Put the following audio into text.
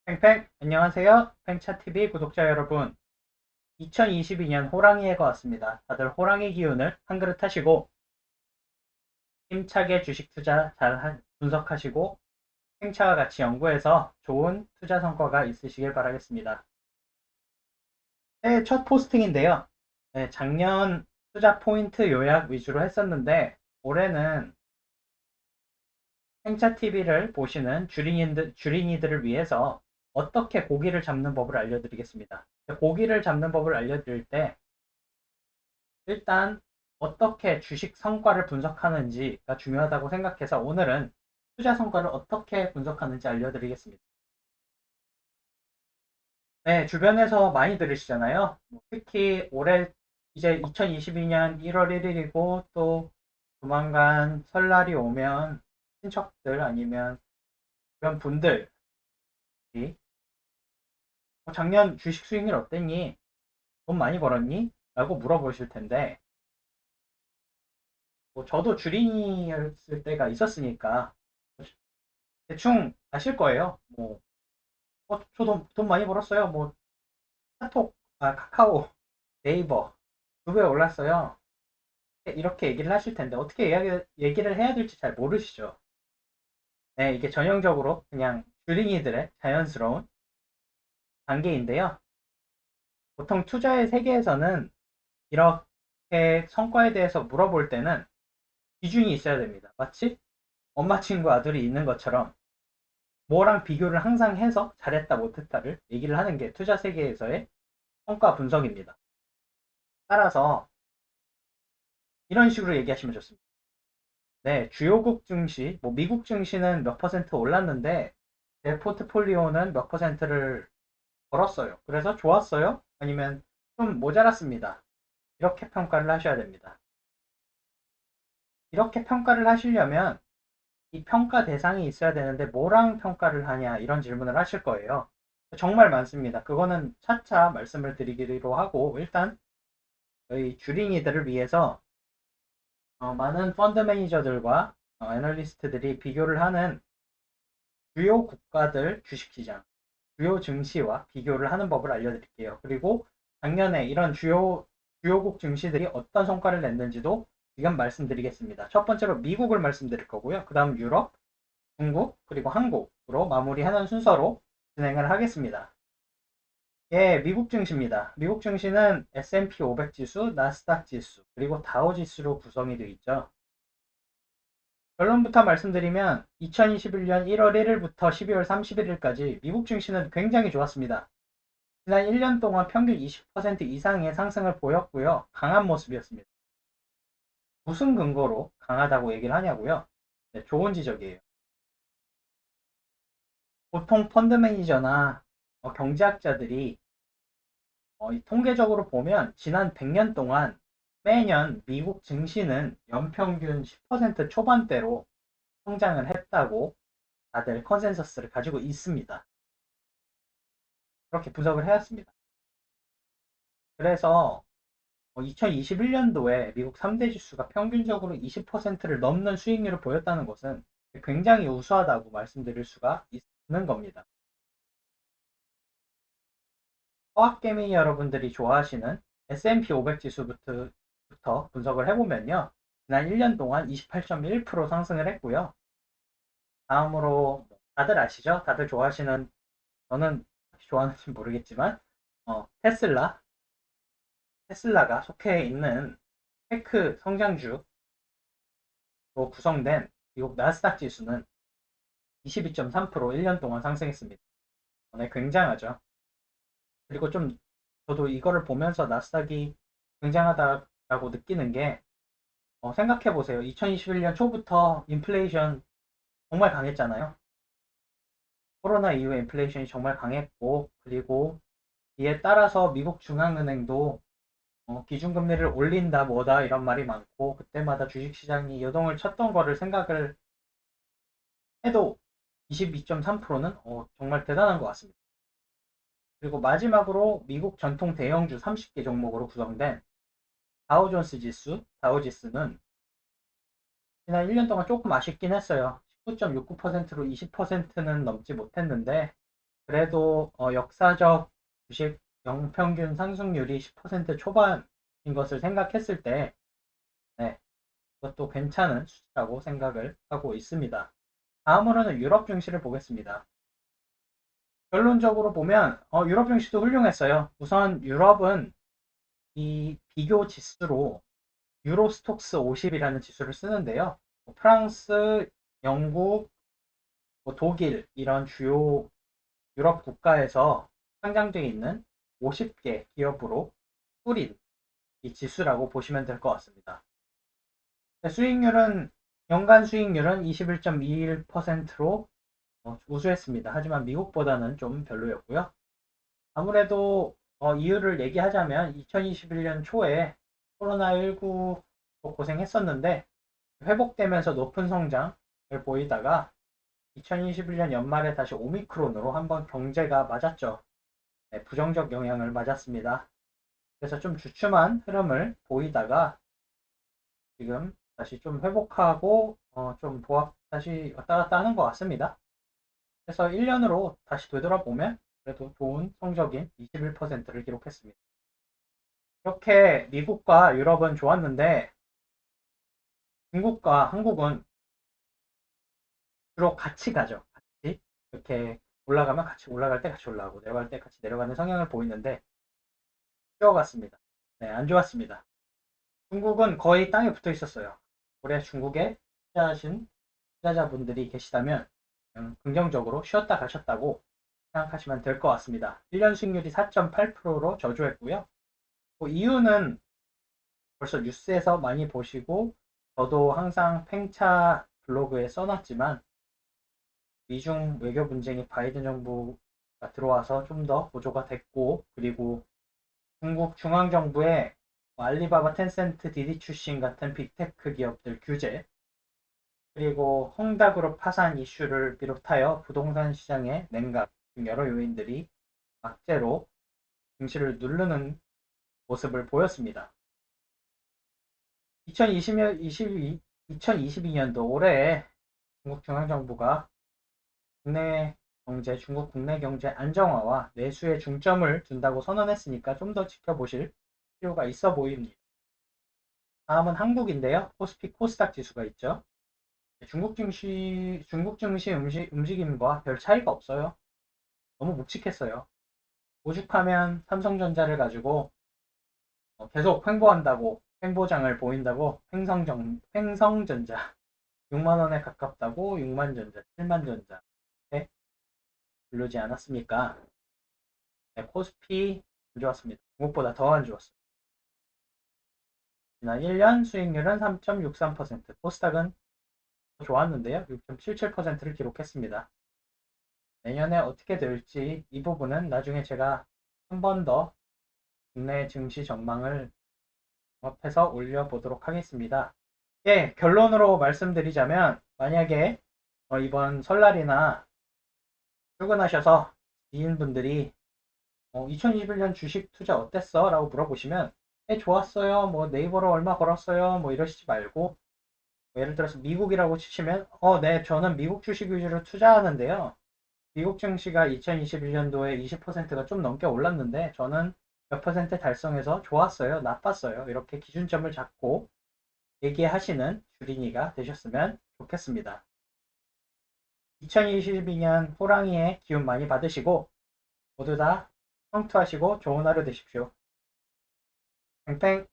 팽팽, 안녕하세요. 팽차TV 구독자 여러분. 2022년 호랑이해가 왔습니다. 다들 호랑이 기운을 한 그릇 하시고, 힘차게 주식 투자 잘 분석하시고, 팽차와 같이 연구해서 좋은 투자 성과가 있으시길 바라겠습니다. 새해 첫 포스팅인데요. 네, 작년 투자 포인트 요약 위주로 했었는데, 올해는 팽차TV를 보시는 주린이들을 위해서 어떻게 고기를 잡는 법을 알려드리겠습니다. 고기를 잡는 법을 알려드릴 때 일단 어떻게 주식 성과를 분석하는지가 중요하다고 생각해서 오늘은 투자 성과를 어떻게 분석하는지 알려드리겠습니다. 네, 주변에서 많이 들으시잖아요. 특히 올해 이제 2022년 1월 1일이고 또 조만간 설날이 오면 친척들 아니면 그런 분들이 작년 주식 수익률 어땠니? 돈 많이 벌었니? 라고 물어보실 텐데 뭐 저도 주린이였을 때가 있었으니까 대충 아실 거예요. 뭐, 저 돈 많이 벌었어요. 뭐, 카카오, 네이버, 2배 올랐어요. 이렇게 얘기를 하실 텐데, 어떻게 얘기를 해야 될지 잘 모르시죠. 네, 이게 전형적으로 그냥 주린이들의 자연스러운 단계인데요. 보통 투자의 세계에서는 이렇게 성과에 대해서 물어볼 때는 기준이 있어야 됩니다. 마치 엄마 친구 아들이 있는 것처럼 뭐랑 비교를 항상 해서 잘했다 못했다를 얘기를 하는 게 투자 세계에서의 성과 분석입니다. 따라서 이런 식으로 얘기하시면 좋습니다. 네, 주요국 증시, 뭐 미국 증시는 몇 퍼센트 올랐는데 제 포트폴리오는 몇 퍼센트를 벌었어요. 그래서 좋았어요? 아니면 좀 모자랐습니다. 이렇게 평가를 하셔야 됩니다. 이렇게 평가를 하시려면 이 평가 대상이 있어야 되는데 뭐랑 평가를 하냐 이런 질문을 하실 거예요. 정말 많습니다. 그거는 차차 말씀을 드리기로 하고 일단 저희 주린이들을 위해서 많은 펀드 매니저들과 애널리스트들이 비교를 하는 주요 국가들 주식시장, 주요 증시와 비교를 하는 법을 알려드릴게요. 그리고 작년에 이런 주요국 증시들이 어떤 성과를 냈는지도 지금 말씀드리겠습니다. 첫 번째로 미국을 말씀드릴 거고요. 그 다음 유럽, 중국, 그리고 한국으로 마무리하는 순서로 진행을 하겠습니다. 예, 미국 증시입니다. 미국 증시는 S&P 500 지수, 나스닥 지수, 그리고 다우 지수로 구성이 되어 있죠. 결론부터 말씀드리면 2021년 1월 1일부터 12월 31일까지 미국 증시는 굉장히 좋았습니다. 지난 1년 동안 평균 20% 이상의 상승을 보였고요. 강한 모습이었습니다. 무슨 근거로 강하다고 얘기를 하냐고요? 네, 좋은 지적이에요. 보통 펀드 매니저나 경제학자들이 통계적으로 보면 지난 100년 동안 매년 미국 증시는 연평균 10% 초반대로 성장을 했다고 다들 컨센서스를 가지고 있습니다. 그렇게 분석을 해왔습니다. 그래서 2021년도에 미국 3대 지수가 평균적으로 20%를 넘는 수익률을 보였다는 것은 굉장히 우수하다고 말씀드릴 수가 있는 겁니다. 허학개미 여러분들이 좋아하시는 S&P 500 지수부터 분석을 해보면요. 지난 1년 동안 28.1% 상승을 했고요. 다음으로 다들 아시죠? 다들 좋아하시는 저는 좋아하는지 모르겠지만 테슬라가 속해 있는 테크 성장주로 구성된 미국 나스닥 지수는 22.3% 1년 동안 상승했습니다. 네, 굉장하죠. 그리고 좀 저도 이거를 보면서 나스닥이 굉장하다라고 느끼는 게 생각해 보세요. 2021년 초부터 인플레이션 정말 강했잖아요. 코로나 이후에 인플레이션이 정말 강했고 그리고 이에 따라서 미국 중앙은행도 기준금리를 올린다 뭐다 이런 말이 많고 그때마다 주식시장이 요동을 쳤던 거를 생각을 해도 22.3%는 정말 대단한 것 같습니다. 그리고 마지막으로 미국 전통 대형주 30개 종목으로 구성된 다우존스 지수, 다우지수는 지난 1년 동안 조금 아쉽긴 했어요. 19.69%로 20%는 넘지 못했는데 그래도 역사적 주식 영평균 상승률이 10% 초반인 것을 생각했을 때 네, 그것도 괜찮은 수치라고 생각을 하고 있습니다. 다음으로는 유럽 증시를 보겠습니다. 결론적으로 보면 유럽 증시도 훌륭했어요. 우선 유럽은 이 비교 지수로 유로스톡스 50이라는 지수를 쓰는데요. 프랑스, 영국, 독일 이런 주요 유럽 국가에서 상장되어 있는 50개 기업으로 꾸린 이 지수라고 보시면 될 것 같습니다. 수익률은 연간 수익률은 21.21%로 우수했습니다. 하지만 미국보다는 좀 별로였고요. 아무래도 이유를 얘기하자면 2021년 초에 코로나19 고생했었는데 회복되면서 높은 성장을 보이다가 2021년 연말에 다시 오미크론으로 한번 경제가 맞았죠. 네, 부정적 영향을 맞았습니다. 그래서 좀 주춤한 흐름을 보이다가 지금 다시 좀 회복하고 좀 다시 왔다 갔다 하는 것 같습니다. 그래서 1년으로 다시 되돌아보면 그래도 좋은 성적인 21%를 기록했습니다. 이렇게 미국과 유럽은 좋았는데 중국과 한국은 주로 같이 가죠. 같이 이렇게 올라가면 같이 올라갈 때 같이 올라가고 내려갈 때 같이 내려가는 성향을 보이는데 뛰어갔습니다. 네, 안 좋았습니다. 중국은 거의 땅에 붙어 있었어요. 올해 중국에 투자하신 투자자분들이 계시다면 긍정적으로 쉬었다 가셨다고 생각하시면 될 것 같습니다. 1년 수익률이 4.8%로 저조했고요. 이유는 벌써 뉴스에서 많이 보시고 저도 항상 팽차 블로그에 써놨지만 미중 외교 분쟁이 바이든 정부가 들어와서 좀 더 고조가 됐고 그리고 중국 중앙정부의 알리바바, 텐센트, 디디 출신 같은 빅테크 기업들 규제 그리고 헝다그룹 파산 이슈를 비롯하여 부동산 시장의 냉각 등 여러 요인들이 악재로 증시를 누르는 모습을 보였습니다. 2022년도 올해에 중국 중앙정부가 중국 국내 경제 안정화와 내수에 중점을 둔다고 선언했으니까 좀 더 지켜보실 필요가 있어 보입니다. 다음은 한국인데요. 코스피 코스닥 지수가 있죠. 중국 증시 움직임과 별 차이가 없어요. 너무 묵직했어요. 오죽하면 삼성전자를 가지고 계속 횡보한다고, 횡보장을 보인다고 횡성전자 6만원에 가깝다고 6만전자, 7만전자 네, 부르지 않았습니까? 네, 코스피 안 좋았습니다. 중국보다 더 안 좋았어요. 지난 1년 수익률은 3.63%, 코스닥은 좋았는데요. 6.77%를 기록했습니다. 내년에 어떻게 될지 이 부분은 나중에 제가 한 번 더 국내 증시 전망을 종합해서 올려보도록 하겠습니다. 예, 결론으로 말씀드리자면 만약에 이번 설날이나 출근하셔서 지인분들이 2021년 주식 투자 어땠어? 라고 물어보시면 좋았어요. 뭐 네이버로 얼마 벌었어요. 뭐 이러시지 말고 예를 들어서 미국이라고 치시면 네, 저는 미국 주식 위주로 투자하는데요. 미국 증시가 2021년도에 20%가 좀 넘게 올랐는데 저는 몇 퍼센트 달성해서 좋았어요. 나빴어요. 이렇게 기준점을 잡고 얘기하시는 주린이가 되셨으면 좋겠습니다. 2022년 호랑이의 기운 많이 받으시고 모두 다 성투하시고 좋은 하루 되십시오. 팽팽